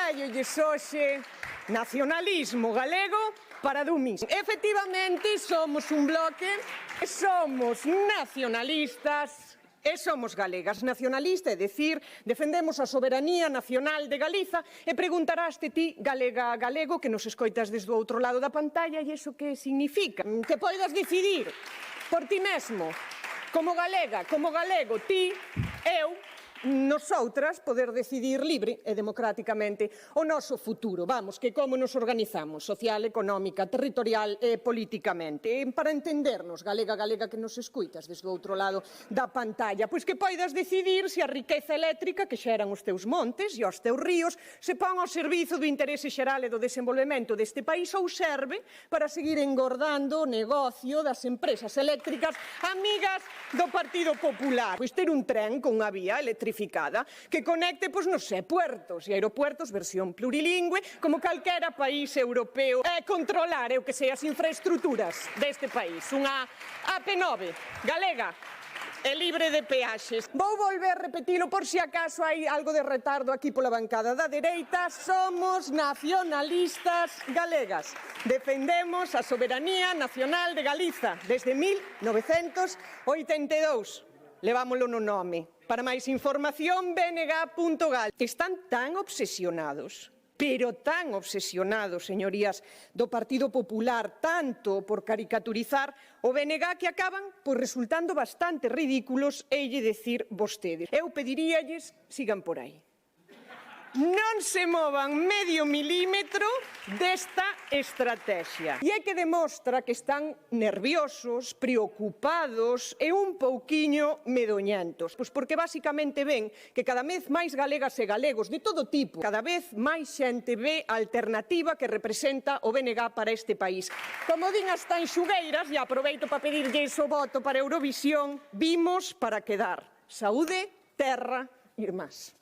traillolles hoxe nacionalismo galego para dummies. Efectivamente, somos un bloque, somos nacionalistas e somos galegas. Nacionalista é dicir, defendemos a soberanía nacional de Galiza e preguntaraste ti, galega galego, que nos escoitas desde o outro lado da pantalla, e iso que significa? Que poidas decidir por ti mesmo, como galega, como galego, ti, eu, nosoutras, poder decidir libre e democráticamente o noso futuro. Vamos, que como nos organizamos, social, económica, territorial e políticamente. E para entendernos, galega, galega, que nos escuitas desde o outro lado da pantalla, pois que poidas decidir se a riqueza eléctrica que xeran os teus montes e os teus ríos se pon ao servizo do interese xeral e do desenvolvemento deste país ou serve para seguir engordando o negocio das empresas eléctricas amigas do Partido Popular. Pois ter un tren con unha vía electrificada que conecte, pois, non sei, puertos e aeropuertos, versión plurilingüe, como calquera país europeo, e controlar, o que sei, as infraestructuras deste país. Unha AP9 galega e libre de peaxes. Vou volver a repetilo por si acaso hai algo de retardo aquí pola bancada da dereita. Somos nacionalistas galegas. Defendemos a soberanía nacional de Galiza desde 1982. Levámoslo no nome. Para máis información, bng.gal. Están tan obsesionados, pero tan obsesionados, señorías, do Partido Popular, tanto por caricaturizar o BNG que acaban resultando bastante ridículos e lle decir vostedes. Eu pediríalles, sigan por aí. Non se movan medio milímetro desta estrategia. E é que demostra que están nerviosos, preocupados e un pouquiño medoñentos. Pois porque basicamente ven que cada vez máis galegas e galegos de todo tipo, cada vez máis xente ve a alternativa que representa o BNG para este país. Como din as tanxugueiras, e aproveito para pedirlles o voto para Eurovisión, vimos para quedar. Saúde, terra, irmás.